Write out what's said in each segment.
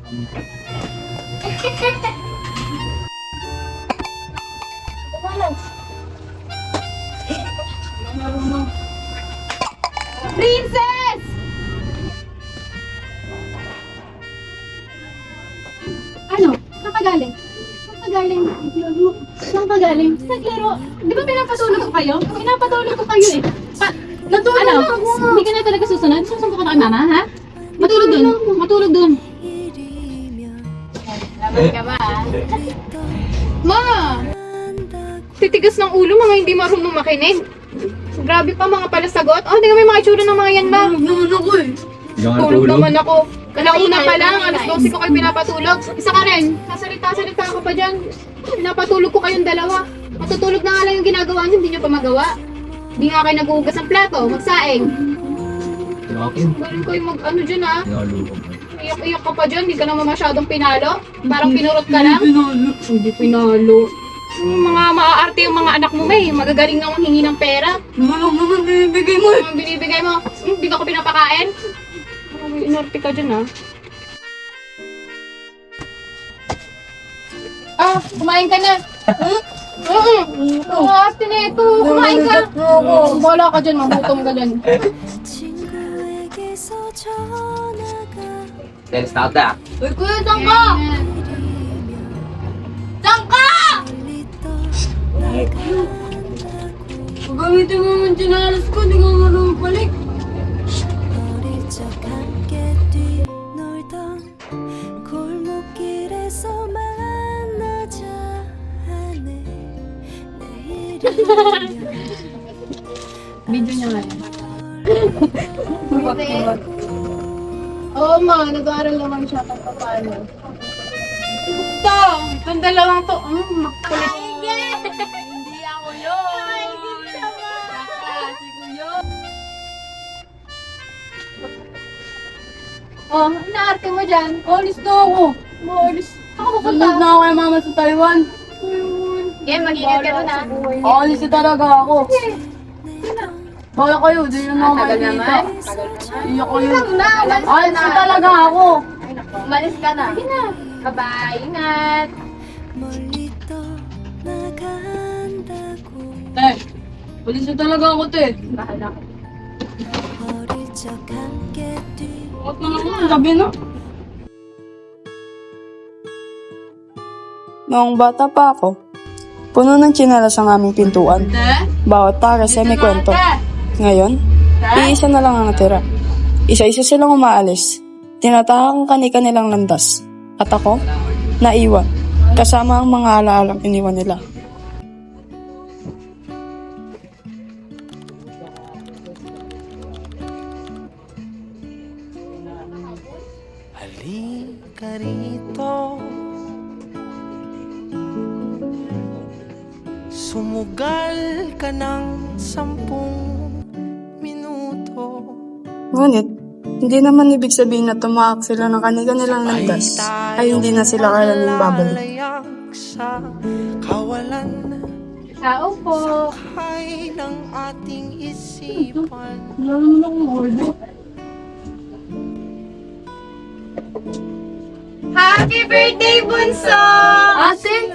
Princess! Ano? Saan ka galing? Saan ka galing? Saan ka galing? Naglaro. Di ba pinapatulog ko kayo? Pinapatulog ko kayo eh. Natulog ano? Na ako. Hindi ka na talaga susunod? Susunod ka kay mama, ha? Matulog dun. Matulog dun. Laban ka ba? Ma! Titigas ng ulo, mga hindi marunong makinig. Grabe pa mga palasagot. Oh, hindi kami mga itsura ng mga yan, ma. Naman ako eh. Tulog naman ako. Kalauna pa lang, alas 12 ko kayo pinapatulog. Isa ka rin. Sasalita-salita ka pa dyan. Pinapatulog ko kayong dalawa. Matutulog na nga lang yung ginagawa niyo, hindi niyo pa magawa. Hindi nga kayo naghuhugas ng plato, magsaing. Galing kayo mag-ano dyan, ha? Iyak-iyak ka pa dyan, hindi ka naman masyadong pinalo. Parang pinurot ka lang. Hindi pinalo. Yung mga maaarte yung mga anak mo, may magagaling nga hingi ng pera. Walang naman binibigay mo eh. Ang binibigay mo, hindi ka ko pinapakain. Inarte ka dyan, ha? Ah, kumain ka na. Ang arte na ito. Kumain ka. Wala ka dyan, magutom ka dyan. Let's start that. Uy, kuya, saan ka? Saan ka? Gamitin mo naman sinalas ko, di ka marunong balik. Video niya nga yan. Oo, ma. Nag-aaral naman siya pag paano. Ito! Itong dalawang to. Makulit. Hindi ako yun. Si Kuya. Oh, inaarte mo dyan. Alis na ako. Maalis. Ako pupunta. Sunod na ako kay mama sa Taiwan. Yan, mag-ingat ka doon, ha? Alis na talaga ako. Kaya kayo, di nyo naman Tagal makikita. naman. Iyak kayo. Umalis Alis na talaga ako. Umalis ka na. Sige na. Bye-bye. Ingat. Te, alis na talaga ako, te. Bahala ka. Bakit naman ako? Sabi na. Noong bata pa ako, puno ng tsinelas ang aming pintuan. Bawat pares ay may kwento. Ngayon, iisa na lang ang natira. Isa-isa silang umaalis. Tinatahak ang kani-kanilang landas. At ako, naiwan. Kasama ang mga alaalang iniwan nila. Halika rito, sumugal ka ng 10 minuto. Ngunit, hindi naman ibig sabihin na tumaak sila ng kani-kanilang landas ay hindi na sila kailanman babalik. Malayak sa kawalan, Tao po. sakay ng ating isipan. Happy birthday, Bunso! Ate,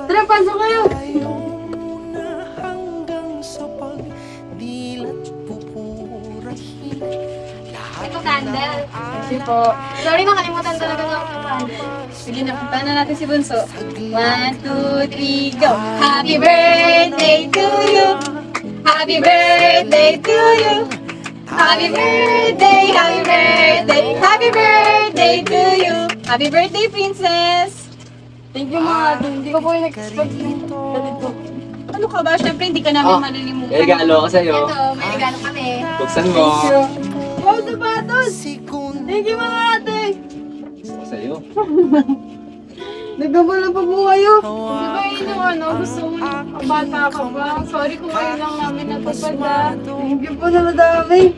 tara, pasok kayo. Tayo muna hanggang sa pagdilat pupurahin. Ito candle. Sige po. Sorry, nakalimutan talaga ng candle. Sige na, punta na natin si Bunso. 1, 2, 3, go! Happy birthday to you! Happy birthday to you! Happy birthday! Happy birthday! Happy birthday to you! Happy birthday, Princess! Thank you mga ate. Hindi ko po yung expect ganito. Ano ka ba? Siyempre, hindi ka namin malilimutan. Regalo ko sa'yo. Ito, may regalo kami. Buksan mo. Wow, sapatos! Thank you mga ate. Gusto ko sa'yo. Nagkabala pa po kayo. Di ba yun yung ano, gusto mo bata ka ba? Sorry kung ngayon lang namin napapada. Thank you po na madami.